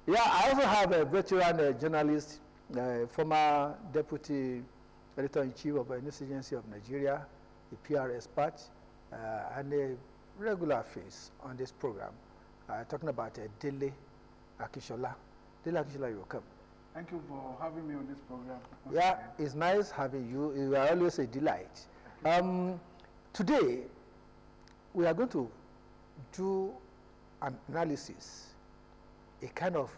Yeah, I also have a veteran journalist, former deputy editor-in-chief of the News Agency of Nigeria, a PR expert, and a regular face on this program, talking about Dele Akishola. Dele Akishola, you're welcome. Thank you for having me on this program. Yeah, it's nice having you. You are always a delight. Today, we are going to do an analysis, a kind of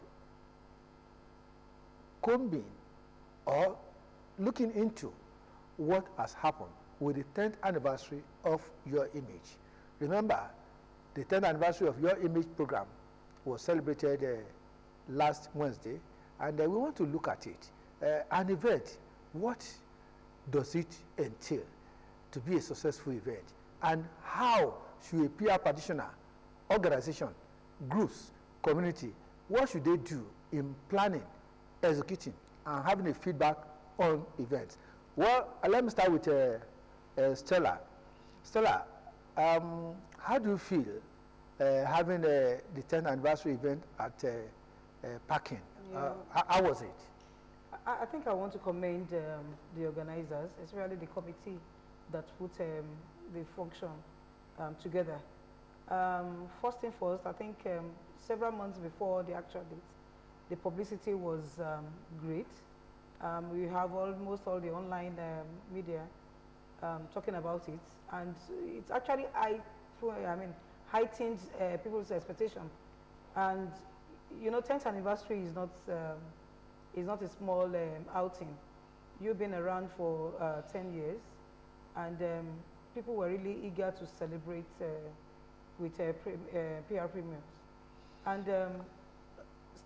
combing or looking into what has happened with the 10th anniversary of Your Image. Remember, the 10th anniversary of Your Image program was celebrated last Wednesday, and we want to look at it. An event, what does it entail to be a successful event? And how should a PR practitioner, organization, groups, community, what should they do in planning, executing, and having a feedback on events? Well, let me start with Stella. Stella, how do you feel having the 10th anniversary event at Parkin? Yeah. How was it? I think I want to commend the organizers, especially the committee that put the function together. First thing first, I think several months before the actual date, the publicity was great. We have almost all the online media talking about it, and it's actually heightened people's expectation. And you know, 10th anniversary is not a small outing. You've been around for 10 years, and people were really eager to celebrate with PR premiums. And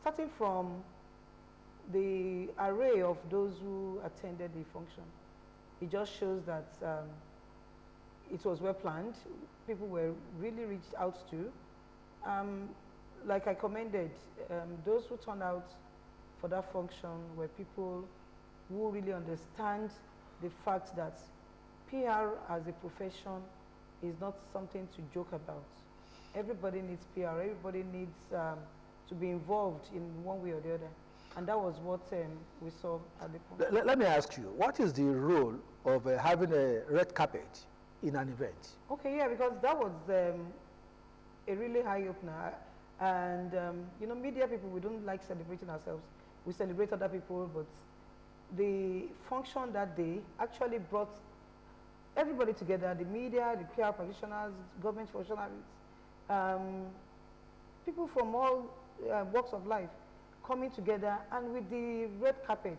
starting from the array of those who attended the function, it just shows that it was well planned. People were really reached out to. Like I commended, those who turned out for that function were people who really understand the fact that PR as a profession is not something to joke about. Everybody needs PR. Everybody needs to be involved in one way or the other. And that was what we saw at the point. Let me ask you, what is the role of having a red carpet in an event? Okay, yeah, because that was a really high opener. And, you know, media people, we don't like celebrating ourselves. We celebrate other people, but the function that day actually brought everybody together, the media, the PR practitioners, government functionaries, people from all walks of life coming together, and with the red carpet,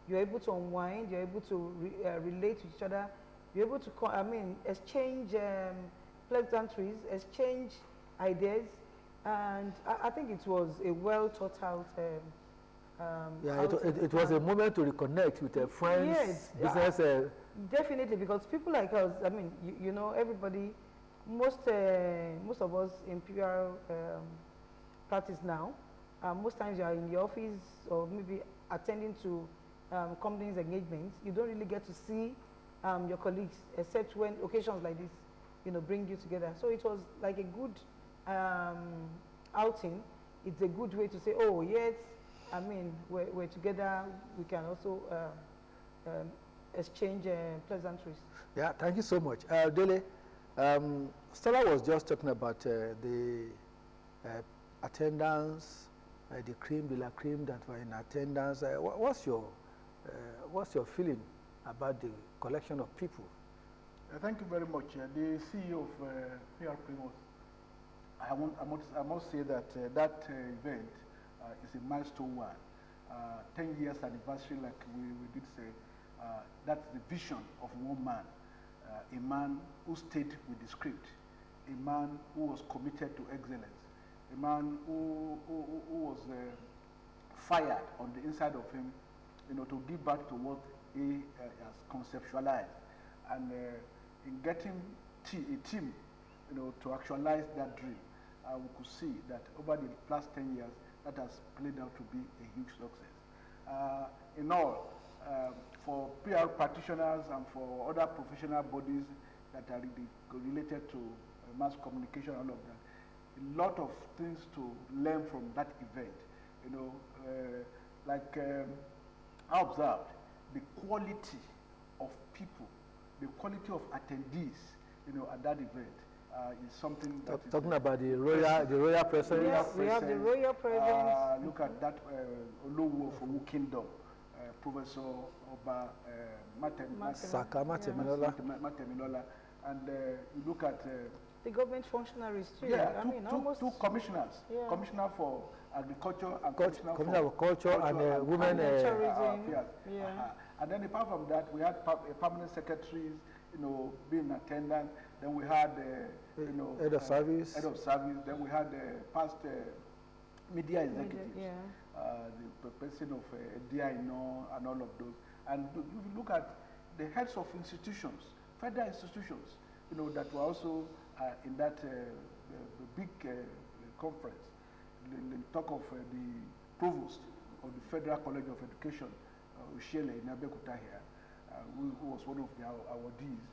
you're able to unwind, you're able to relate to each other, you're able to, exchange pleasantries, exchange ideas, and I think it was a well thought out. It was a moment to reconnect with friends, yes, business. Definitely, because people like us, you know, everybody, most of us in PR practice now, most times you are in the office or maybe attending to companies' engagements, you don't really get to see your colleagues, except when occasions like this, you know, bring you together. So it was like a good outing. It's a good way to say, oh, yes, we're together, we can also exchange pleasantries. Yeah, thank you so much. Dele, Stella was just talking about the attendance, the cream de la cream that were in attendance. What's your feeling about the collection of people? Thank you very much. The CEO of PR Primos, I must say that that event is a milestone one. 10 years anniversary, like we did say, that's the vision of one man, a man who stayed with the script, a man who was committed to excellence, a man who was fired on the inside of him, you know, to give back to what he has conceptualized, and in getting a team, you know, to actualize that dream, we could see that over the past 10 years, that has played out to be a huge success. In all, for PR practitioners and for other professional bodies that are related to mass communication, all of that, a lot of things to learn from that event. You know, I observed the quality of people, the quality of attendees, you know, at that event is something that is, Talking about the royal presence. Yes, we have the royal presence. Look at that Olowo of Owu Kingdom, Professor Oba Saka Matemilola. Matemilola, and you look at the government functionaries too. yeah, I mean, almost two commissioners, yeah. Commissioner for Agriculture and Commissioner Commissioner for Culture and Women. tourism. Affairs. Yeah. And then apart from that, we had permanent secretaries, you know, being attendant. Then we had, you know, Head of service. Head of service. Then we had past media executives, Yeah. the person of DINO and all of those. And if you look at the heads of institutions, federal institutions, you know, that were also in that the big conference. The talk of the provost of the Federal College of Education, Ushele in Abeokuta here, who was one of the awardees.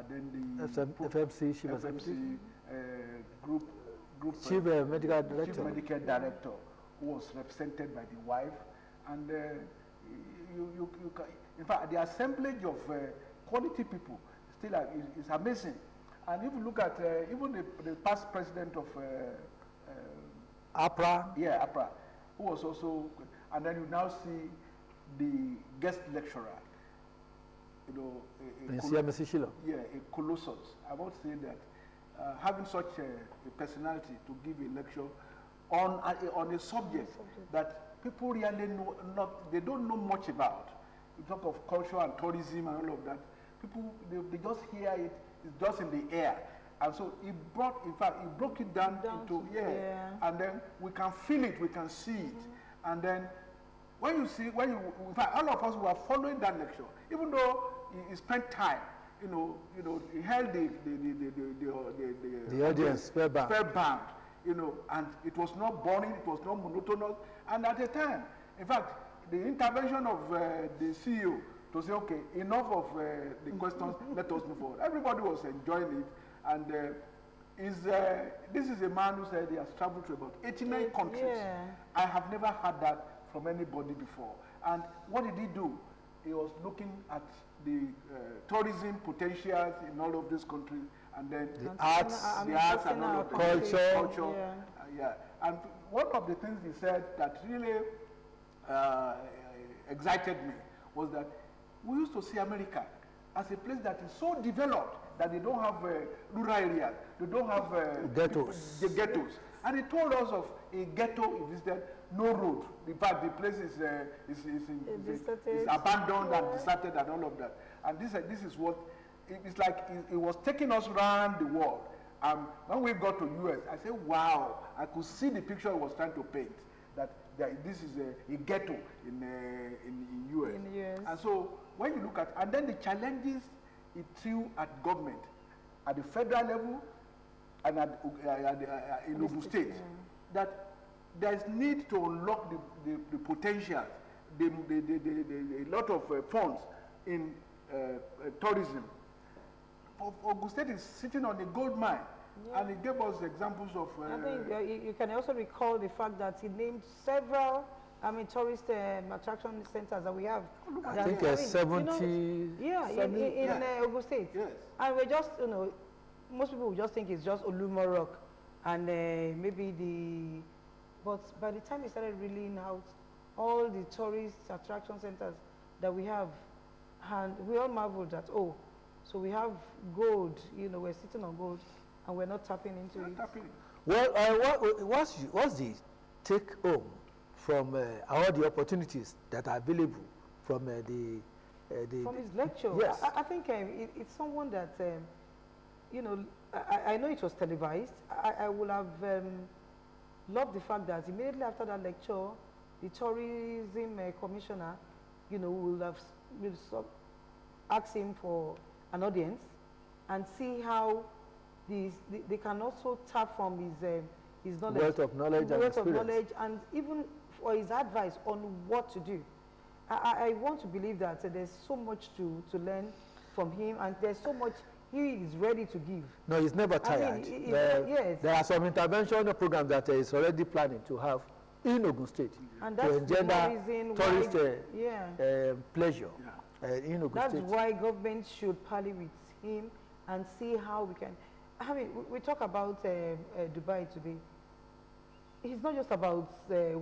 Then the FMC Chief FMC group Chief Medical Director. Chief Medical Director, who was represented by the wife, and you can, in fact, the assemblage of quality people still is amazing. And if you look at even the past president of APRA. yeah, APRA, who was also, and then you now see the guest lecturer, you know, a colossus. I want to say that having such a personality to give a lecture on a subject that people really they don't know much about. You talk of culture and tourism and all of that. People they just hear it. It's just in the air. And so he broke it down into, and then we can feel it, we can see it. And then in fact, all of us were following that lecture, even though he spent time, you know, he held the audience spellbound, you know, and it was not boring, it was not monotonous. And at the time, in fact, the intervention of the CEO to say, okay, enough of the questions, let us move forward. Everybody was enjoying it. And this is a man who said he has traveled to about 89 countries. Yeah. I have never heard that from anybody before. And what did he do? He was looking at the tourism potentials in all of these countries, and then the arts and all of culture. Yeah. And one of the things he said that really excited me was that we used to see America as a place that is so developed that they don't have rural areas, they don't have ghettos. The ghettos. And he told us of a ghetto he visited, no road. In fact, the place is abandoned and deserted and all of that. And this is what, it's like it was taking us around the world. When we got to US, I said, wow, I could see the picture he was trying to paint, that this is a ghetto in US. In the US. And so when you look at, and then the challenges it threw at government, at the federal level and in Ogun State, that there is need to unlock the potential, a lot of funds in tourism. Ogun State is sitting on a gold mine, and it gave us examples of. I think you can also recall the fact that he named several, tourist attraction centers that we have. I think 70. Yeah, in Ogun State. Yes. And we're just, most people will just think it's just Olumo Rock and maybe but by the time we started reeling out all the tourist attraction centers that we have, and we all marveled that, so we have gold, we're sitting on gold and we're not tapping into it. Well, what's the take home from all the opportunities that are available from from his lecture? Yes. I think it's someone that, I know it was televised. I would have loved the fact that immediately after that lecture, the tourism commissioner, will have asked him for an audience and see how they can also tap from his knowledge, wealth of knowledge and experience, and even for his advice on what to do. I want to believe that there's so much to learn from him, and there's so much he is ready to give. No, he's never tired. Yes. There are some intervention programs that he's already planning to have in Ogun State And to that's the engender more reason tourist yeah. pleasure Yeah. in Ogun That's State. why government should parley with him and see how we can. I mean, we talk about Dubai today. It's not just about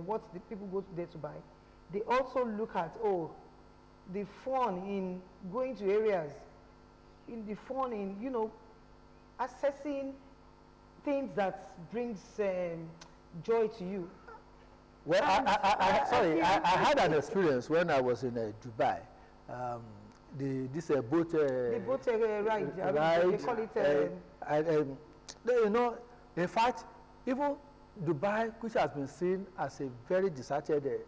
what the people go there to buy. They also look at, the fun in going to areas, in the fun in, accessing things that brings joy to you. Well, And I I had an experience when I was in Dubai. This boat The boat ride, I mean, ride, they call it. and, in fact, even Dubai, which has been seen as a very deserted, it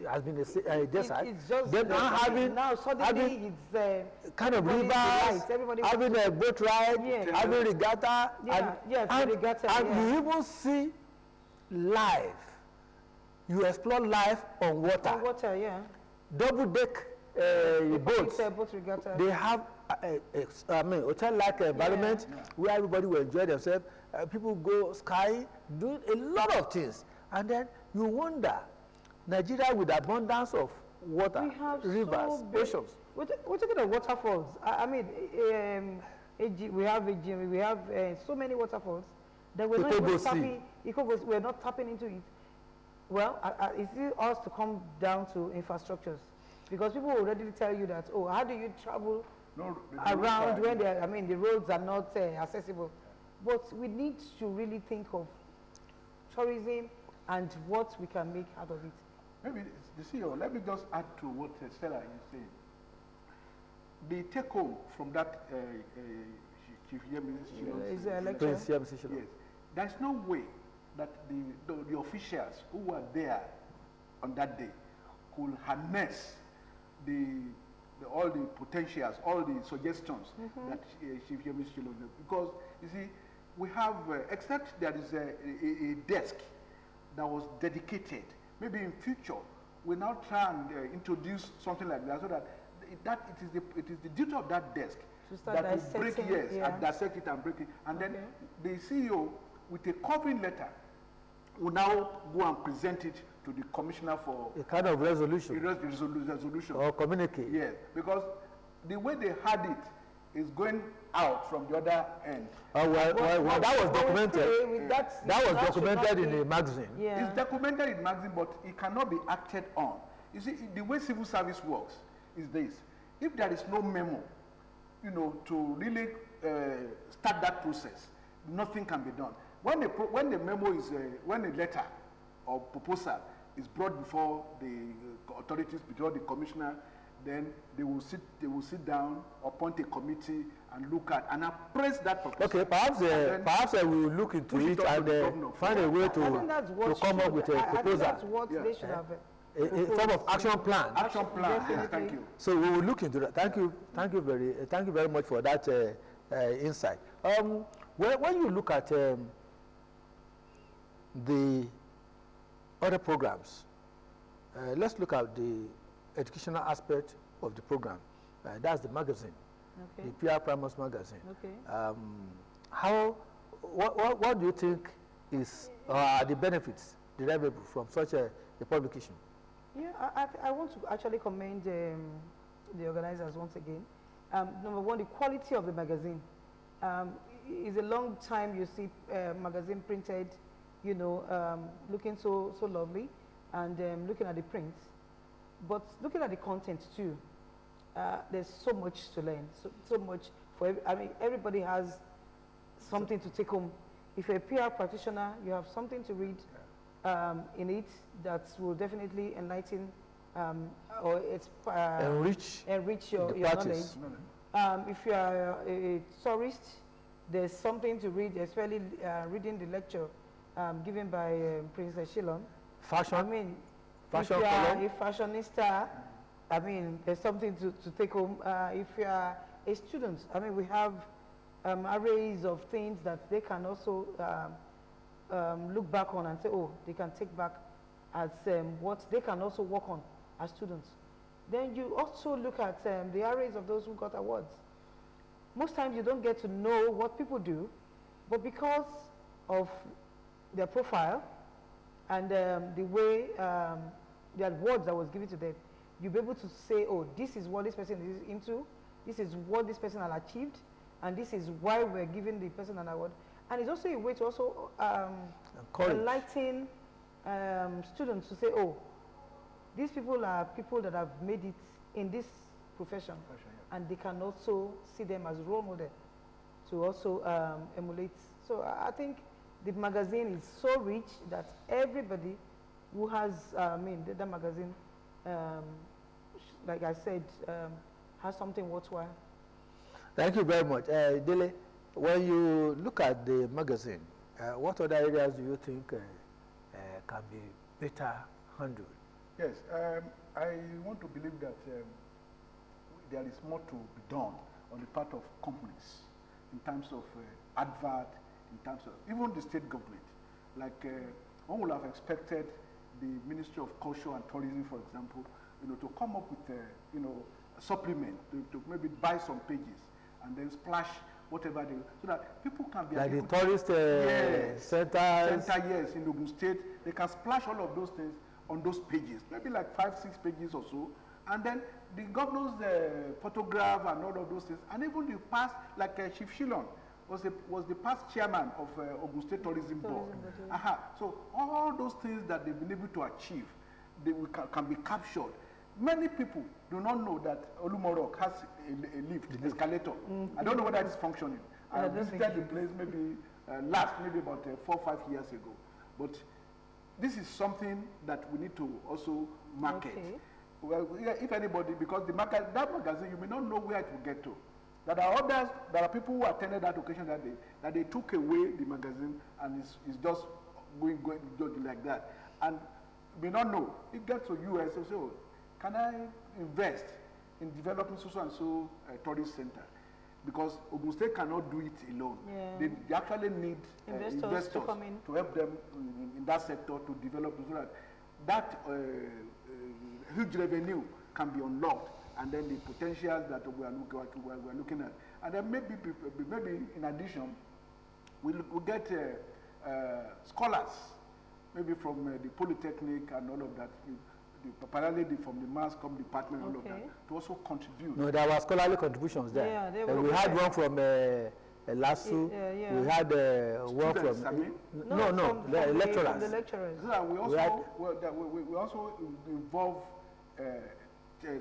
has been a desert. It's just Then now now suddenly it's kind of everybody rivers, delights, everybody having a boat ride, Yeah. having regatta, Yeah, yes, and regatta, and yeah. you even see life. You explore life on water. on water, yeah. Double deck boats. It's a boat regatta. They have hotel-like environment where everybody will enjoy themselves. People go skiing, do a lot of things, and then you wonder, Nigeria with abundance of water, We have rivers, so big- oceans. We're talking about waterfalls. I mean, we have AG, we have so many waterfalls that we're not Ikogo even Sea. tapping. We're not tapping into it. Well, it's still us to come down to infrastructures, because people will readily tell you that, how do you travel No, the around roads are- when the roads are not accessible? But we need to really think of tourism and what we can make out of it. Maybe the CEO, let me just add to what Stella is saying. The take home from that Chief Yemi Is there a lecture? Prince Yemisi Shilo. Yes, there's no way that the officials who were there on that day could harness all the potentials, all the suggestions that Chief Yemi Shilo did. Because you see, we have, except there is a desk that was dedicated. Maybe in future, we now try and introduce something like that, so that it is the duty of that desk To start that will break, dissecting, and dissect it and break it. And then Okay. the CEO, with a covering letter, will now go and present it to the commissioner for A kind of resolution resolution. or communicate. Yes, because the way they had it is going out from the other end. Well, that was documented. That was documented in a magazine. Yeah. It's documented in magazine, but it cannot be acted on. You see, the way civil service works is this: if there is no memo, to really start that process, nothing can be done. When the memo is, when a letter or proposal is brought before the authorities, before the commissioner, then they will sit down, appoint a committee, and look at and appraise that proposal. Okay, perhaps we will look into push it it on to the and governor. find a way I think that's to what come up with a I think proposal, that's what Yeah. they should have. a form of action plan. Action plan. Yes, Definitely. thank you. So we will look into that. Thank you very much for that insight. When you look at the other programs, let's look at the educational aspect of the program. That's the magazine, Okay. the PR Primus magazine. Okay. What do you think is the benefits derivable from such a publication? Yeah, I want to actually commend the organizers once again. Number one, the quality of the magazine. It's a long time you see magazine printed, looking so lovely, and looking at the prints, but looking at the content too. There's so much to learn, so much everybody has something to take home. If you're a PR practitioner, you have something to read in it that will definitely enlighten or enrich your the knowledge. parties. If you are a tourist, there's something to read, especially reading the lecture given by Princess Shillong. Fashion. I mean, Fashion if you are column. a fashionista, there's something to take home. If you are a student, we have arrays of things that they can also look back on and say, they can take back as what they can also work on as students. Then you also look at the arrays of those who got awards. Most times you don't get to know what people do, but because of their profile, and the way the awards that was given to them, you'll be able to say, oh, this is what this person is into, this is what this person has achieved, and this is why we're giving the person an award. And it's also a way to also enlighten students to say, oh, these people are people that have made it in this profession, and they can also see them as role model to also emulate. So I think the magazine is so rich that everybody who has, the magazine, like I said, has something worthwhile. Thank you very much. Dele, when you look at the magazine, what other areas do you think can be better handled? Yes, I want to believe that there is more to be done on the part of companies in terms of advert, in terms of even the state government. Like one would have expected the Ministry of Culture and Tourism, for example, to come up with a supplement to maybe buy some pages and then splash whatever they, so that people can be like the able tourist centers. Yes, in Ogun State, they can splash all of those things on those pages, maybe like 5, 6 pages or so, and then the governor's photograph and all of those things, and even the past, like Chief Shillon was the past chairman of Ogun State Tourism Board. So all those things that they've been able to achieve, can be captured. Many people do not know that Olumorok has a lift, escalator. I don't know whether it's functioning. I visited the place maybe maybe about 4 or 5 years ago. But this is something that we need to also market. Okay. Well, if anybody, because that magazine, you may not know where it will get to. There are people who attended that occasion that day, that they took away the magazine and it's just going like that. And may not know. It gets to US, so can I invest in developing so and so tourist center? Because Ogun State cannot do it alone. Yeah. They actually need investors to come in to help them in that sector to develop so that huge revenue can be unlocked, and then the potential that we are looking at. And then maybe in addition, we'll get scholars, maybe from the Polytechnic and all of that, parallelly from the mass comm department, all of that, to also contribute. No, there were scholarly contributions there. Yeah, we had one from LASU. We had one from the lecturers. From the lecturers. So we also involve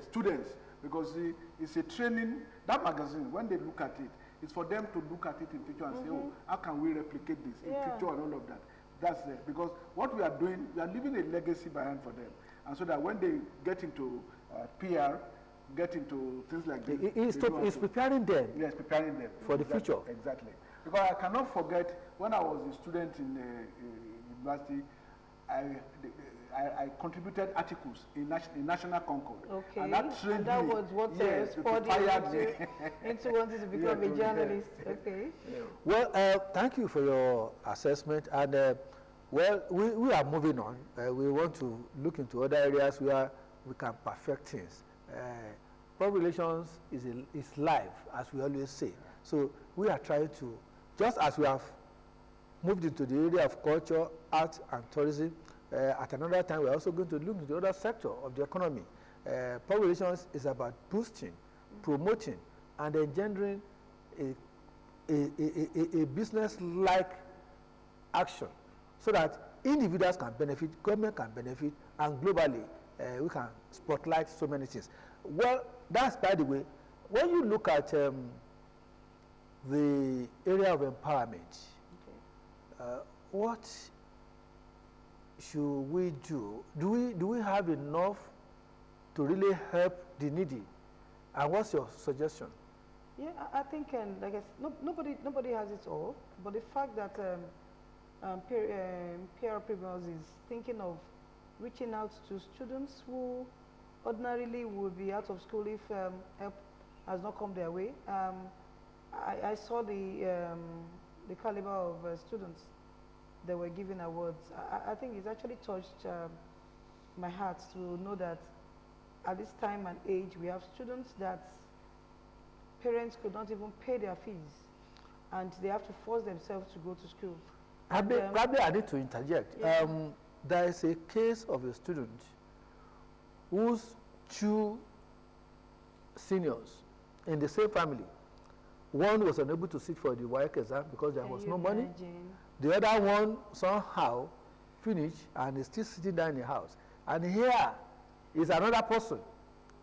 students, because it's a training. That magazine, when they look at it, it's for them to look at it in future and say, oh, how can we replicate this in future and all of that. That's it. Because what we are doing, we are leaving a legacy behind for them. And so that when they get into PR, get into things like this. It's preparing them. Yes, preparing them. For the future. Exactly. Because I cannot forget, when I was a student in university, I contributed articles in National Concord. Okay. And that trained that me. was what spurred you into wanting to become a journalist. Okay. Yeah. Well, thank you for your assessment. And well, we are moving on. We want to look into other areas where we can perfect things. Public relations is live, as we always say. So we are trying to, just as we have moved into the area of culture, art, and tourism, at another time we're also going to look into the other sector of the economy. Public relations is about boosting, promoting, and engendering a business-like action, so that individuals can benefit, government can benefit, and globally we can spotlight so many things. Well, that's by the way, when you look at the area of empowerment, what should we do? Do we have enough to really help the needy? And what's your suggestion? Yeah, I think, like I said, nobody has it all, but the fact that PR Premiums is thinking of reaching out to students who ordinarily would be out of school if help has not come their way. I saw the caliber of students that were given awards. I think it's actually touched my heart to know that at this time and age we have students that parents could not even pay their fees, and they have to force themselves to go to school. Probably I need to interject. Yeah. there is a case of a student whose two seniors in the same family, one was unable to sit for the WAEC exam because there was no money. The other one somehow finished and is still sitting there in the house. And here is another person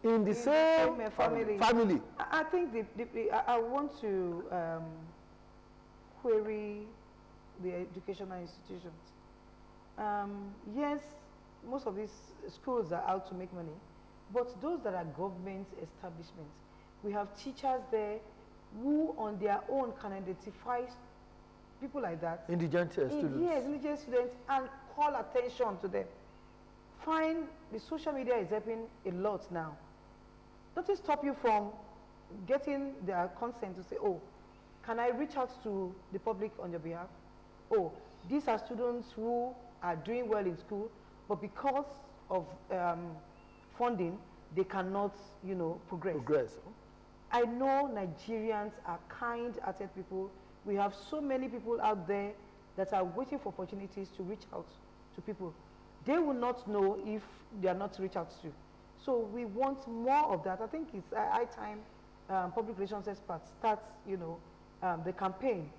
in the same family. I think I want to query the educational institutions. Yes, most of these schools are out to make money, but those that are government establishments, we have teachers there who on their own can identify people like that. Indigent students. Yes, indigent students, and call attention to them. Fine, the social media is helping a lot now. Don't it stop you from getting their consent to say, oh, can I reach out to the public on your behalf? Oh, these are students who are doing well in school, but because of funding, they cannot, you know, progress. I know Nigerians are kind-hearted people. We have so many people out there that are waiting for opportunities to reach out to people. They will not know if they are not reached out to. So we want more of that. I think it's high time public relations experts start, you know, the campaign,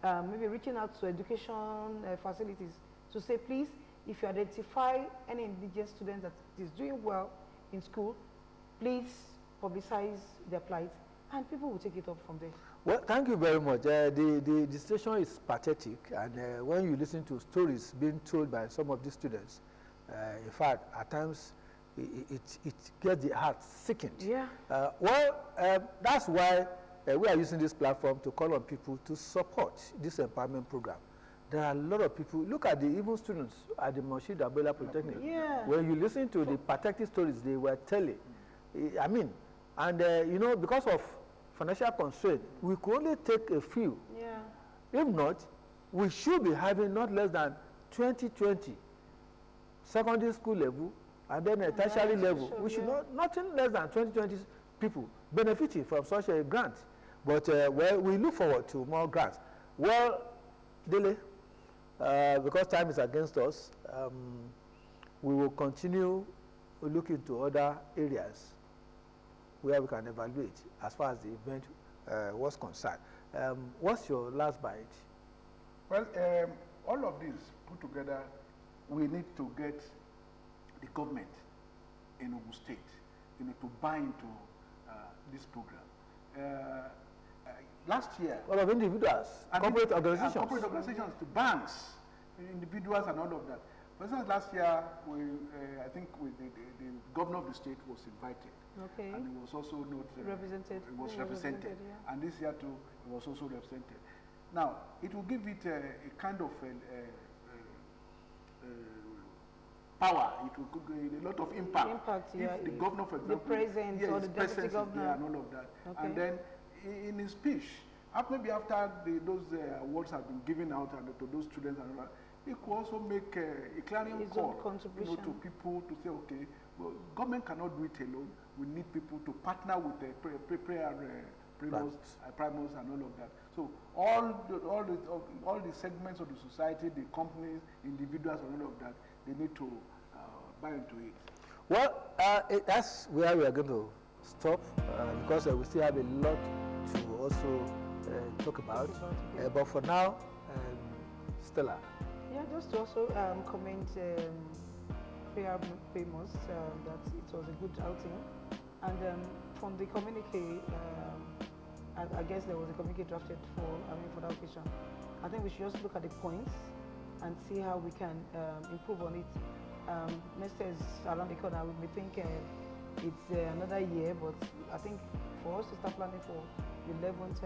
maybe reaching out to education facilities to say, please, if you identify any indigent student that is doing well in school, please publicize their plight, and people will take it up from there. Well, thank you very much. The situation is pathetic, and when you listen to stories being told by some of these students, in fact, at times, it gets the heart sickened. Yeah. That's why we are using this platform to call on people to support this empowerment program. There are a lot of people. Look at the even students at the Moshid Abela Polytechnic. Yeah. When you listen to the pathetic stories they were telling, I mean, and you know, because of financial constraint, we could only take a few. Yeah. If not, we should be having not less than 2020 secondary school level and then a tertiary level. We should nothing less than 2020 people benefiting from such a grant. But well, we look forward to more grants. Well, Dele, because time is against us, we will continue looking to other areas where we can evaluate as far as the event was concerned. What's your last bite? Well, all of this put together, we need to get the government in Ogun State, you know, to buy into this program. Last year, all of individuals, corporate organizations. Corporate organizations, to banks, individuals, and all of that. For instance, last year, I think the governor of the state was invited. Okay. And he was also not represented. It was represented. Yeah. And this year too, it was also represented. Now, it will give it a kind of power. It will give a lot of impact. If the governor, for example, the president or the deputy governor, and all of that. Okay. And then in his speech, maybe after those awards have been given out and to those students and all that, he could also make a clarion call, you know, to people to say, okay, well, government cannot do it alone. We need people to partner with the primos and all of that. So all the segments of the society, the companies, individuals, and all of that, they need to buy into it. Well, that's where we are going to stop because we still have a lot to also talk about. But for now, Stella. Yeah, just to also comment PR Famous that it was a good outing. And from the communique, I guess there was a communique drafted for that occasion. I think we should just look at the points and see how we can improve on it. Next year is around the corner. We think it's another year, but I think for us to start planning for the 11th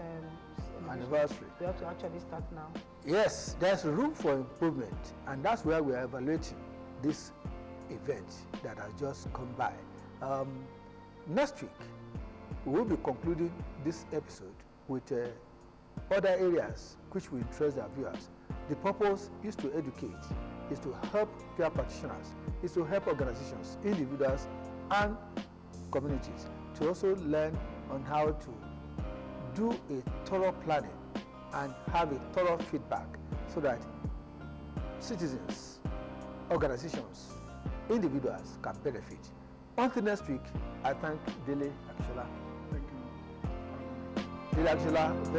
anniversary, we have to actually start now. Yes, there's room for improvement, and that's where we are evaluating this event that has just come by. Next week, we will be concluding this episode with other areas which will interest our viewers. The purpose is to educate, is to help peer practitioners, is to help organizations, individuals, and communities to also learn on how to do a thorough planning and have a thorough feedback so that citizens organizations, individuals can benefit. Until next week, I thank Dele Akshola. Thank you. Dele Akshola,